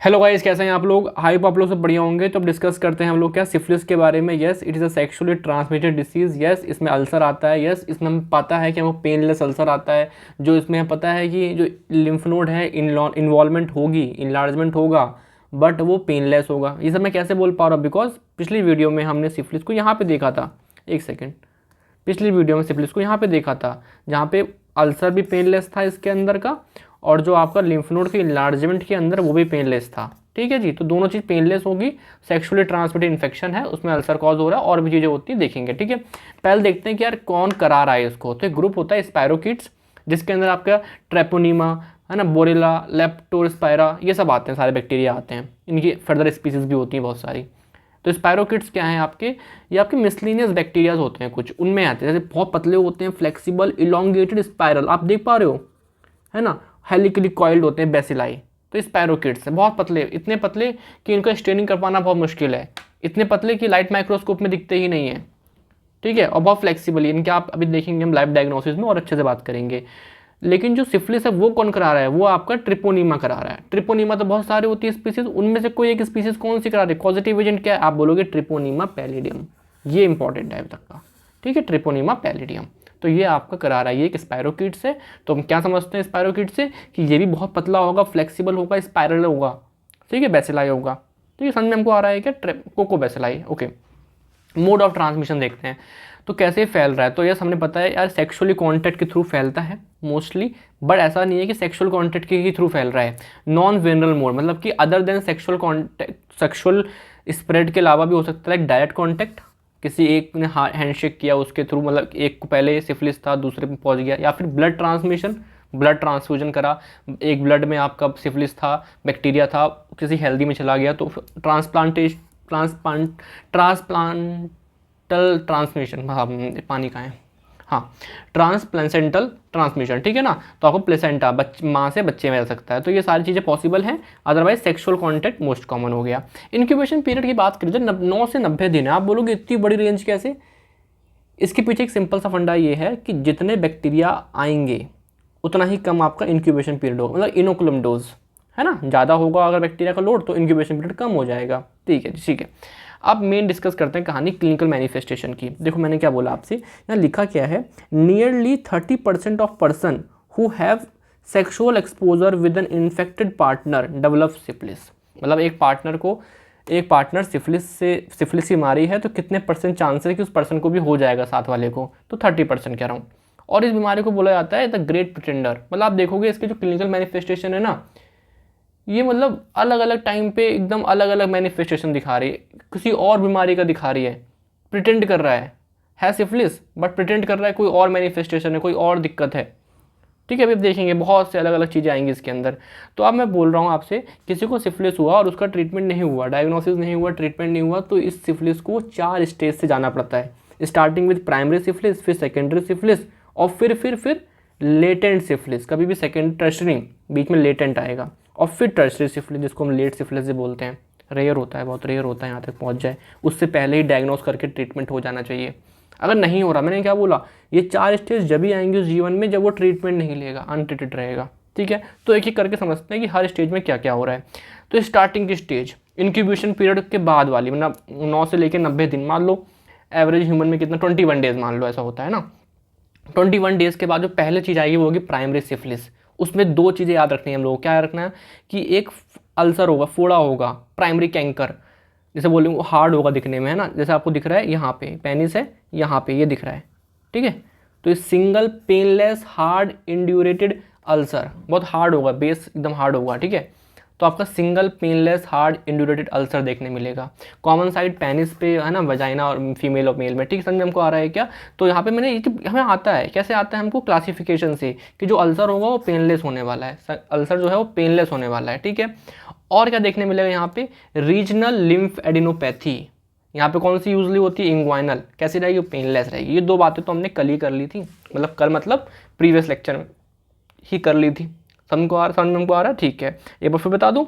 Hello guys, कैसे हैं आप लोग। आई होप आप लोग सब बढ़िया होंगे। तो अब डिस्कस करते हैं हम लोग क्या सिफिलिस के बारे में। Yes, it is a sexually transmitted disease. Yes, इसमें अल्सर आता है। यस, इसमें हमें पता है कि हमको पेनलेस अल्सर आता है, जो इसमें हमें पता है कि जो लिम्फ नोड है इन्वॉल्वमेंट होगी, इनलार्जमेंट होगा, बट वो पेनलेस होगा। ये सब मैं कैसे बोल पा रहा हूँ, बिकॉज पिछली वीडियो में हमने सिफिलिस को यहाँ पे देखा था। एक सेकेंड, पिछली वीडियो में सिफिलिस को यहाँ पे देखा था, जहाँ पे अल्सर भी पेनलेस था इसके अंदर का, और जो आपका लिम्फ नोड के इन्लार्जमेंट के अंदर वो भी पेनलेस था। ठीक है जी, तो दोनों चीज़ पेनलेस होगी। सेक्सुअली ट्रांसमिटेड इन्फेक्शन है, उसमें अल्सर कॉज हो रहा है, और भी चीज़ें होती है, देखेंगे। ठीक है, पहले देखते हैं कि यार कौन करा रहा है इसको। तो एक ग्रुप होता है स्पायरोकीट्स, जिसके अंदर आपका ट्रेपोनीमा है ना, बोरेला, लेप्टोस्पायरा, ये सब आते हैं, सारे बैक्टीरिया आते हैं। इनकी फर्दर स्पीसीज भी होती हैं बहुत सारी। तो स्पायरोकिट्स क्या हैं आपके, ये आपके मिसलिनियस बैक्टीरियाज होते हैं, कुछ उनमें आते हैं। जैसे बहुत पतले होते हैं, फ्लेक्सिबल इलोंगेटेड स्पायरल, आप देख पा रहे हो, है ना, हेलिकली कॉइल्ड होते हैं बेसिलाई। तो स्पायरोकिट्स हैं, बहुत पतले, इतने पतले कि इनका स्टेनिंग कर पाना बहुत मुश्किल है, इतने पतले कि लाइट माइक्रोस्कोप में दिखते ही नहीं है। ठीक है, और बहुत फ्लेक्सिबल, इनके आप अभी देखेंगे हम लाइव डायग्नोसिस में और अच्छे से बात करेंगे। लेकिन जो सिफिलिस है वो कौन करा रहा है, वो आपका ट्रिपोनीमा करा रहा है। ट्रिपोनीमा तो बहुत सारे होती है स्पीसीज, उनमें से कोई एक स्पीसीज कौन सी करा रही है, पॉजिटिव एजेंट क्या है, आप बोलोगे ट्रिपोनीमा पैलिडियम। ये इंपॉर्टेंट है अभी तक का। ठीक है, ट्रिपोनीमा पैलिडियम, तो ये आपका करा रहा है, ये एक स्पायरोकीट से। तो हम क्या समझते हैं स्पायरोकीट से, कि ये भी बहुत पतला होगा, फ्लेक्सिबल होगा, स्पायरल होगा। ठीक है, बेसिलाई होगा। तो ये समझ में हमको आ रहा है क्या, coccobacilli. Okay, mode of transmission देखते हैं तो कैसे फैल रहा है। तो यस, हमने पता है यार सेक्सुअली कॉन्टैक्ट के थ्रू फैलता है मोस्टली, बट ऐसा नहीं है कि सेक्सुअल कॉन्टैक्ट के ही थ्रू फैल रहा है। नॉन वेनरल मोड मतलब कि other than sexual contact, sexual spread के अलावा भी हो सकता है डायरेक्ट कॉन्टैक्ट, किसी एक ने हैंडशेक किया उसके थ्रू, मतलब एक को पहले सिफिलिस था दूसरे पे पहुंच गया, या फिर ब्लड ट्रांसमिशन, ब्लड ट्रांसफ्यूजन करा, एक ब्लड में आपका सिफिलिस था, बैक्टीरिया था, किसी हेल्दी में चला गया, तो ट्रांसप्लांटल ट्रांसमिशन, हाँ पानी का है, हाँ, ट्रांसप्लेसेंटल ट्रांसमिशन। ठीक है ना, तो आपको प्लेसेंटा माँ से बच्चे में जा सकता है। तो ये सारी चीज़ें पॉसिबल हैं, otherwise sexual contact most common हो गया। इंक्यूबेशन पीरियड की बात करें तो 9 से 90 दिन है। आप बोलोगे इतनी बड़ी रेंज कैसे, इसके पीछे एक सिंपल सा फंडा ये है कि जितने बैक्टीरिया आएंगे उतना ही कम आपका इंक्यूबेशन पीरियड होगा, मतलब इनोकुलम डोज, है ना, ज़्यादा होगा अगर बैक्टीरिया का लोड तो इंक्यूबेशन पीरियड कम हो जाएगा। ठीक है, ठीक है। अब मेन डिस्कस करते हैं कहानी क्लिनिकल मैनिफेस्टेशन की। देखो मैंने क्या बोला आपसे, यहाँ लिखा क्या है, nearly 30% of person who have sexual exposure with an infected partner develop syphilis. मतलब एक पार्टनर सिफिलिस की बीमारी है तो कितने परसेंट चांस है कि उस पर्सन को भी हो जाएगा, साथ वाले को, तो 30% कह रहा हूँ। और इस बीमारी को बोला जाता है द ग्रेट प्रिटेंडर। मतलब आप देखोगे इसके जो क्लिनिकल मैनिफेस्टेशन है ना, ये मतलब अलग अलग टाइम पे एकदम अलग अलग मैनिफेस्टेशन दिखा रही है, किसी और बीमारी का दिखा रही है, प्रिटेंड कर रहा है सिफिलिस बट प्रिटेंड कर रहा है कोई और मैनिफेस्टेशन है, कोई और दिक्कत है। ठीक है, अभी आप देखेंगे बहुत से अलग अलग चीज़ें आएंगी इसके अंदर। तो अब मैं बोल रहा हूँ आपसे, किसी को सिफिलिस हुआ और उसका ट्रीटमेंट नहीं हुआ, डायग्नोसिस नहीं हुआ, ट्रीटमेंट नहीं हुआ, तो इस सिफिलिस को 4 स्टेज से जाना पड़ता है, स्टार्टिंग विद प्राइमरी सिफिलिस, फिर सेकेंडरी सिफिलिस, और फिर लेटेंट सिफिलिस। कभी भी सेकेंड टर्शरी, बीच में लेटेंट आएगा, और फिर टर्शरी सिफिलिस जिसको हम लेट सिफिलिस से बोलते हैं। रेयर होता है, बहुत रेयर होता है यहाँ तक पहुँच जाए, उससे पहले ही डायग्नोस करके ट्रीटमेंट हो जाना चाहिए। अगर नहीं हो रहा, मैंने क्या बोला, ये 4 स्टेज जब भी आएंगे उस जीवन में जब वो ट्रीटमेंट नहीं लेगा, अनट्रीटेड रहेगा। ठीक है, तो एक एक करके समझते हैं कि हर स्टेज में क्या क्या हो रहा है। तो स्टार्टिंग की स्टेज, इंक्यूबेशन पीरियड के बाद वाली, मतलब 9 से लेकर 90 दिन, मान लो एवरेज ह्यूमन में कितना, 21 डेज मान लो, ऐसा होता है ना। 21 डेज के बाद जो पहले चीज़ आएगी वो होगी प्राइमरी सिफिलिस। उसमें 2 चीज़ें याद रखनी है हम लोग को। क्या याद रखना है कि एक अल्सर होगा, फोड़ा होगा, प्राइमरी कैंकर, जैसे बोलेंगे वो हार्ड होगा दिखने में, है ना, जैसे आपको दिख रहा है यहाँ पे पेनिस है, यहाँ पे ये दिख रहा है। ठीक है, तो ये सिंगल पेनलेस हार्ड इंड्यूरेटेड अल्सर, बहुत हार्ड होगा, बेस एकदम हार्ड होगा। ठीक है, तो आपका सिंगल पेनलेस हार्ड इंड्यूरेटेड अल्सर देखने मिलेगा। कॉमन साइड पेनिस पे, है ना, वजाइना और फीमेल और मेल में। ठीक, समझ में हमको आ रहा है क्या। तो यहाँ पे मैंने ये हमें आता है, कैसे आता है हमको, क्लासिफिकेशन से, कि जो अल्सर होगा वो पेनलेस होने वाला है, अल्सर जो है वो पेनलेस होने वाला है। ठीक है, और क्या देखने मिलेगा यहाँ पे, रीजनल लिम्फ एडिनोपैथी। यहाँ पे कौन सी यूजली होती है, इंग्वाइनल, कैसी रहेगी, पेनलेस रहेगी। ये 2 बातें तो हमने कल ही कर ली थी, मतलब कल मतलब प्रीवियस लेक्चर में ही कर ली थी। समझ में हमको आ रहा है। ठीक है, एक बार फिर बता दूँ,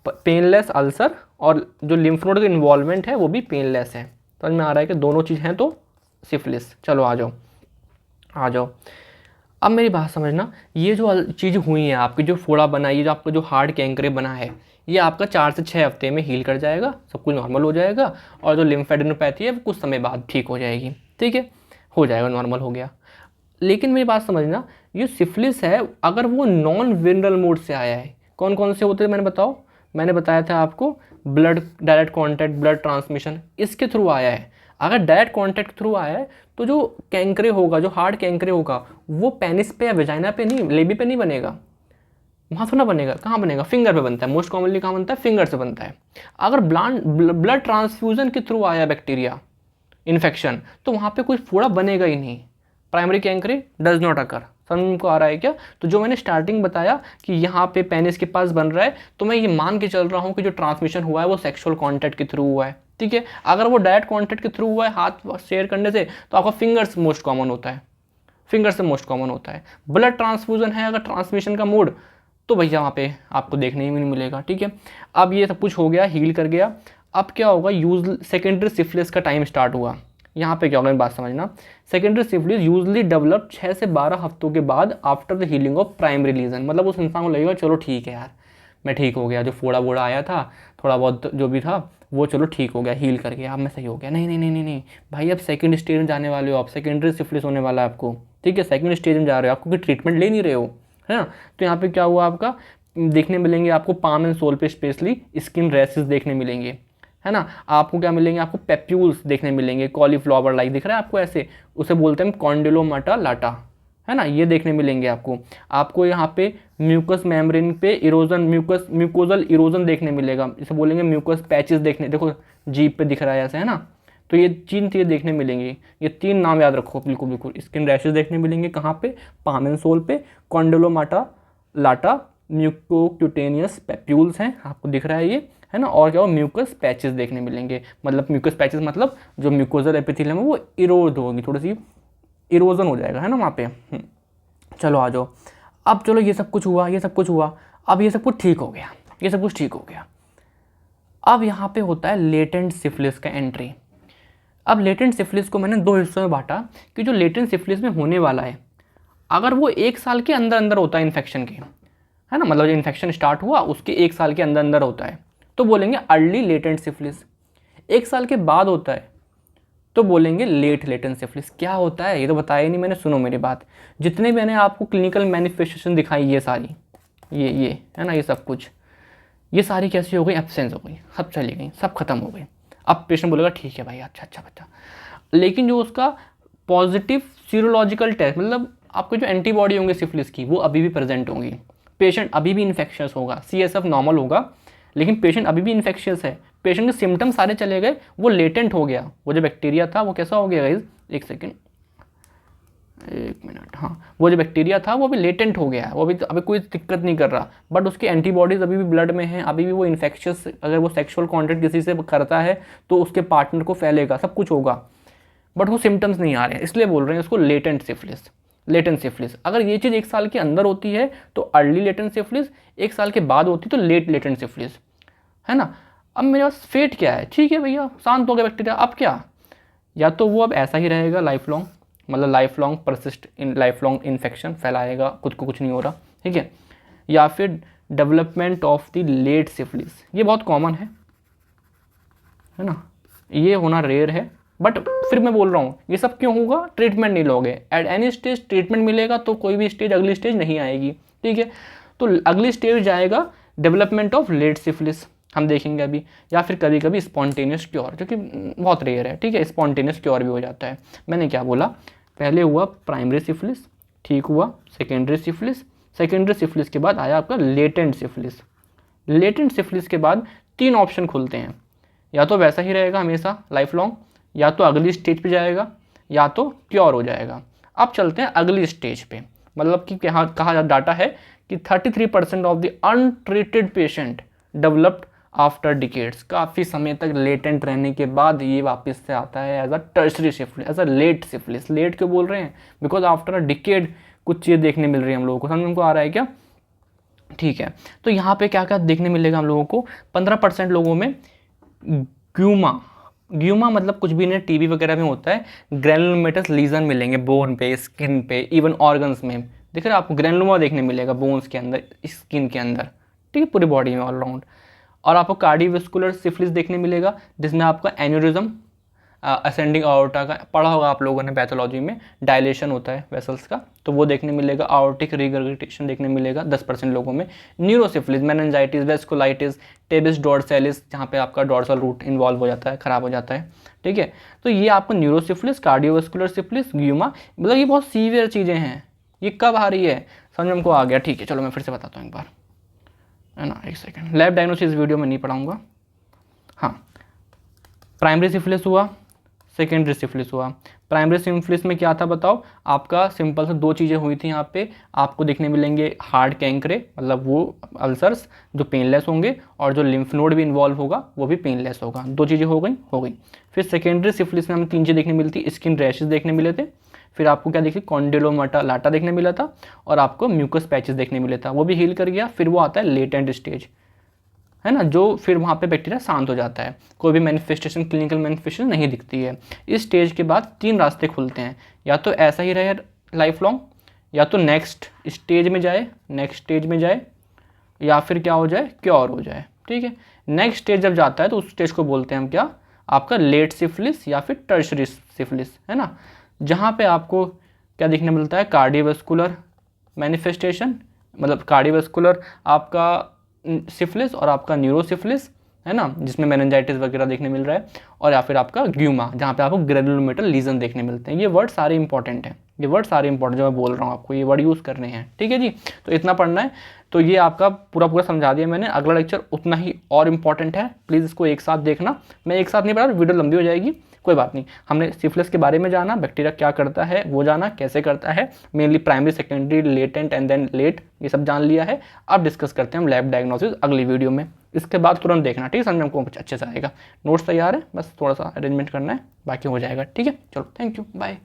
पेनलेस अल्सर और जो लिम्फ नोड का इन्वॉल्वमेंट है वो भी पेनलेस है। समझ में आ रहा है कि दोनों चीज़ हैं तो सिफिलिस। चलो आ जाओ। अब मेरी बात समझना, ये जो चीज़ हुई है आपकी, जो फोड़ा बना, ये जो आपका जो हार्ड कैंकरे बना है, ये आपका 4 से 6 हफ्ते में हील कर जाएगा, सब कुछ नॉर्मल हो जाएगा, और जो लिम्फेडेनोपैथी है वो कुछ समय बाद ठीक हो जाएगी। ठीक है, हो जाएगा, नॉर्मल हो गया। लेकिन मेरी बात समझना, ये सिफिलिस है अगर वो नॉन वेनरल मोड से आया है, कौन कौन से होते हैं मैंने बताओ, मैंने बताया था आपको, blood direct contact, blood transmission, इसके थ्रू आया है। अगर डायरेक्ट कॉन्टैक्ट थ्रू आया है तो जो कैंकरे होगा, जो हार्ड कैंकरे होगा, वो पेनिस पे या वेजाइना पे नहीं, लेबी पे नहीं बनेगा, वहाँ तो ना बनेगा, कहाँ बनेगा, फिंगर पे बनता है, मोस्ट कॉमनली कहाँ बनता है, फिंगर से बनता है। अगर ब्लड ट्रांसफ्यूजन के थ्रू आया बैक्टीरिया इन्फेक्शन, तो वहाँ पे कोई फोड़ा बनेगा ही नहीं। Primary chancre does not occur. समझ को आ रहा है क्या? तो जो मैंने स्टार्टिंग बताया कि यहाँ पे पेनिस के पास बन रहा है, तो मैं ये मान के चल रहा हूँ कि जो ट्रांसमिशन हुआ है वो सेक्सुअल कॉन्टैक्ट के थ्रू हुआ है। ठीक है, अगर वो डायरेक्ट कॉन्टैक्ट के थ्रू हुआ है हाथ शेयर करने से, तो आपका फिंगर्स मोस्ट कॉमन होता है, फिंगर से मोस्ट कॉमन होता है। ब्लड ट्रांसफ्यूजन है अगर ट्रांसमिशन का मोड, तो भैया वहाँ पे आपको देखने ही नहीं मिलेगा। ठीक है, अब ये सब कुछ हो गया, हील कर गया। अब क्या होगा, सेकेंडरी सिफिलिस का टाइम स्टार्ट हुआ। यहाँ पे क्या होगा बात समझना, सेकेंडरी सिफिलिस यूजली डेवलप 6 से 12 हफ्तों के बाद after the healing of primary lesion. मतलब उस इंसान को लगेगा चलो ठीक है यार, मैं ठीक हो गया, जो फोड़ा वोड़ा आया था, थोड़ा बहुत जो भी था वो चलो ठीक हो गया, हील कर गया, अब मैं सही हो गया। नहीं नहीं नहीं नहीं नहीं भाई, अब सेकंड स्टेज में जाने वाले हो आप, सेकेंडरी सिफिलिस होने वाला है आपको। ठीक है, सेकंड स्टेज में जा रहे हो, आपको कोई ट्रीटमेंट ले नहीं रहे हो, है ना। तो यहाँ पे क्या हुआ आपका, देखने मिलेंगे आपको पाम एंड सोल पे स्पेशली स्किन रैसेस देखने मिलेंगे, है ना। आपको क्या मिलेंगे, आपको पेप्यूल्स देखने मिलेंगे, कॉलीफ्लावर लाइक दिख रहा है आपको ऐसे, उसे बोलते हैं कॉन्डिलोमाटा लाटा, है ना, ये देखने मिलेंगे आपको यहाँ पे म्यूकस मेम्ब्रेन पे इरोजन, म्यूकोजल इरोजन देखने मिलेगा, इसे बोलेंगे म्यूकस पैचेस देखने, देखो जीप पे दिख रहा है ऐसे, है ना। तो ये 3 चीज़ें देखने मिलेंगी, ये 3 नाम याद रखो बिल्कुल बिल्कुल। स्किन रैशेस देखने मिलेंगे कहाँ पे, पाम एंड सोल पे, कॉन्डिलोमाटा लाटा, म्यूकोक्यूटेनियस पेप्यूल्स हैं आपको दिख रहा है ये, है ना। और क्या हो, म्यूकस पैचेस देखने मिलेंगे, मतलब म्यूकस पैचेस मतलब जो म्यूकोजल एपिथेलियम है वो इरोड होगी, थोड़ी सी इरोजन हो जाएगा, है ना वहाँ पे। चलो आ जाओ, अब चलो ये सब कुछ हुआ, ये सब कुछ हुआ, अब ये सब कुछ ठीक हो गया, ये सब कुछ ठीक हो गया। अब यहाँ पे होता है लेटेंट सिफिलिस का एंट्री। अब लेटेंट सिफिलिस को मैंने 2 हिस्सों में बांटा कि जो लेटेंट सिफिलिस में होने वाला है, अगर वो 1 साल के अंदर अंदर होता है इन्फेक्शन के, है ना, मतलब जो इन्फेक्शन स्टार्ट हुआ उसके 1 साल के अंदर अंदर होता है, तो बोलेंगे अर्ली लेटेंट सिफिलिस। 1 साल के बाद होता है तो बोलेंगे लेट लेटेंट सिफिलिस। क्या होता है ये तो बताया ही नहीं मैंने, सुनो मेरी बात। जितने मैंने आपको क्लिनिकल मैनिफेस्टेशन दिखाई, ये सारी, ये है ना, ये सब कुछ, ये सारी कैसी हो गई, एब्सेंस हो गई, सब चली गई, सब खत्म हो गई। अब पेशेंट बोलेगा ठीक है भाई, अच्छा अच्छा बच्चा, लेकिन जो उसका पॉजिटिव सीरोलॉजिकल टेस्ट, मतलब आपको जो एंटीबॉडी होंगे सिफिलिस की, वो अभी भी प्रेजेंट होंगी, पेशेंट अभी भी इन्फेक्शियस होगा, CSF नॉर्मल होगा, लेकिन पेशेंट अभी भी इन्फेक्शियस है, पेशेंट के सिम्टम्स सारे चले गए, वो लेटेंट हो गया, वो जो बैक्टीरिया था वो कैसा हो गया गाइस, एक सेकेंड, एक मिनट, हाँ, वो जो बैक्टीरिया था वो भी लेटेंट हो गया है, वो अभी कोई दिक्कत नहीं कर रहा, बट उसकी एंटीबॉडीज अभी भी ब्लड में है, अभी भी वो इन्फेक्शियस, अगर वो सेक्सुअल कॉन्टैक्ट किसी से करता है तो उसके पार्टनर को फैलेगा, सब कुछ होगा, बट वो सिम्टम्स नहीं आ रहे हैं, इसलिए बोल रहे हैं उसको लेटेंट सिफिलिस। लेटेंट सिफिलिस, अगर ये चीज़ 1 साल के अंदर होती है तो अर्ली लेटेंट सिफिलिस, 1 साल के बाद होती तो लेट लेटेंट सिफिलिस, है ना। अब मेरे पास फेट क्या है, ठीक है भैया शांत हो गया बैक्टीरिया, अब क्या, या तो वो अब ऐसा ही रहेगा लाइफ लॉन्ग, मतलब life long persist in life long infection फैलाएगा, खुद को कुछ नहीं हो रहा, ठीक है, या फिर development of the late syphilis, ये बहुत कॉमन है ना, ये होना रेयर है, बट फिर मैं बोल रहा हूँ ये सब क्यों होगा, ट्रीटमेंट नहीं लोगे, एट एनी स्टेज ट्रीटमेंट मिलेगा तो कोई भी स्टेज, अगली स्टेज नहीं आएगी, ठीक है। तो अगली स्टेज जाएगा डेवलपमेंट ऑफ लेट सिफिलिस, हम देखेंगे अभी, या फिर कभी कभी स्पॉन्टेनियस क्योर, जो कि बहुत रेयर है, ठीक है, स्पॉन्टेनियस क्योर भी हो जाता है। मैंने क्या बोला, पहले हुआ प्राइमरी सिफिलिस, ठीक हुआ, सेकेंडरी सिफिलिस, सेकेंडरी सिफिलिस के बाद आया आपका लेटेंट सिफिलिस। लेटेंट सिफिलिस के बाद 3 ऑप्शन खुलते हैं, या तो वैसा ही रहेगा हमेशा लाइफ लॉन्ग, या तो अगली स्टेज पे जाएगा, या तो क्योर हो जाएगा। अब चलते हैं अगली स्टेज पे, मतलब कि यहाँ कहा डाटा है कि 33% of the untreated patient developed after decades, काफ़ी समय तक लेटेंट रहने के बाद ये वापस से आता है as a tertiary syphilis, as a late syphilis. Late क्यों बोल रहे हैं, बिकॉज आफ्टर अ डिकेड कुछ चीज़ देखने मिल रही है हम लोगों को, समझ को आ रहा है क्या, ठीक है। तो यहाँ पे क्या क्या देखने मिलेगा हम लोगों को, 15% लोगों में ग्यूमा ग्यूमा मतलब कुछ भी नहीं, टीबी वगैरह में होता है, ग्रैनुलोमेटस लीजन मिलेंगे बोन पे, स्किन पे, इवन ऑर्गन्स में। देख रहे हैं आपको ग्रैनुलोमा देखने मिलेगा बोन्स के अंदर, स्किन के अंदर, ठीक है, पूरी बॉडी में ऑलराउंड। और आपको कार्डियोवैस्कुलर सिफिलिस देखने मिलेगा, जिसमें आपका एन्यूरिज्म, असेंडिंग आयोर्टा का पढ़ा होगा आप लोगों ने पैथोलॉजी में, डायलेशन होता है वेसल्स का, तो वो देखने मिलेगा। आयोर्टिक रिगर्गिटेशन देखने मिलेगा 10% लोगों में। न्यूरोसिफिलिस, मेनिंजाइटिस, वेस्कुलाइटिस, टेबिस डोर्सालिस, जहाँ पे आपका डोर्सल रूट इन्वॉल्व हो जाता है, खराब हो जाता है, ठीक है। तो ये आपको न्यूरोसिफिलिस, कार्डियोवैस्कुलर सिफिलिस, ग्यूमा, मतलब ये बहुत सीवियर चीज़ें हैं। ये कब आ रही है समझ में हमको आ गया, ठीक है। चलो मैं फिर से बताता हूँ एक बार, है ना, एक सेकेंड। लैब डायग्नोसिस वीडियो में नहीं पढ़ाऊँगा। हाँ, प्राइमरी सिफिलिस हुआ, सेकेंडरी सिफिलिस हुआ। प्राइमरी सिफिलिस में क्या था बताओ, आपका सिंपल से 2 चीज़ें हुई थी यहाँ पे, आपको देखने मिलेंगे हार्ड कैंकरे, मतलब वो अल्सर्स जो पेनलेस होंगे, और जो लिम्फ नोड भी इन्वॉल्व होगा वो भी पेनलेस होगा। 2 चीज़ें हो गई। फिर सेकेंडरी सिफिलिस में हमें 3 चीज़ें देखने मिलती, स्किन रैशेज देखने मिले थे, फिर आपको क्या देखिए कॉन्डिलोमाटा लाटा देखने मिला था, और आपको म्यूकस पैचेस देखने मिले था, वो भी हील कर गया। फिर वो आता है लेटेंट स्टेज, है ना, जो फिर वहाँ पे बैक्टीरिया शांत हो जाता है, कोई भी मैनिफेस्टेशन, क्लिनिकल मैनिफेस्टेशन नहीं दिखती है। इस स्टेज के बाद 3 रास्ते खुलते हैं, या तो ऐसा ही रहे लाइफ लॉन्ग, या तो नेक्स्ट स्टेज में जाए, या फिर क्या हो जाए, क्योर हो जाए, ठीक है। नेक्स्ट स्टेज जब जाता है तो उस स्टेज को बोलते हैं हम क्या, आपका लेट सिफिलिस या फिर टर्शरी सिफिलिस, है ना, जहाँ पे आपको क्या देखने मिलता है, कार्डियोवैस्कुलर मैनिफेस्टेशन, मतलब कार्डियोवैस्कुलर आपका सिफिलिस, और आपका न्यूरोसिफिलिस, है ना, जिसमें मेनिंजाइटिस वगैरह देखने मिल रहा है, और या फिर आपका ग्यूमा, जहाँ पे आपको ग्रेनुलोमेटल लीजन देखने मिलते हैं। ये वर्ड सारे इंपॉर्टेंट हैं, ये वर्ड सारे इंपॉर्टेंट जो मैं बोल रहा हूँ आपको, ये वर्ड यूज़ करने हैं, ठीक है जी। तो इतना पढ़ना है, तो ये आपका पूरा समझा दिया मैंने। अगला लेक्चर उतना ही और इम्पॉर्टेंट है, प्लीज़ इसको एक साथ देखना। मैं एक साथ नहीं पढ़ा, वीडियो लंबी हो जाएगी, कोई बात नहीं। हमने सिफिलिस के बारे में जाना, बैक्टीरिया क्या करता है वो जाना, कैसे करता है, mainly primary, secondary, latent and then late, ये सब जान लिया है। अब डिस्कस करते हैं हम लैब डायग्नोसिस अगली वीडियो में। इसके बाद तुरंत देखना, ठीक है, समझ में हमको कुछ अच्छे से आएगा। नोट्स तैयार है, बस थोड़ा सा अरेंजमेंट करना है, बाकी हो जाएगा, ठीक है। चलो, थैंक यू, बाय।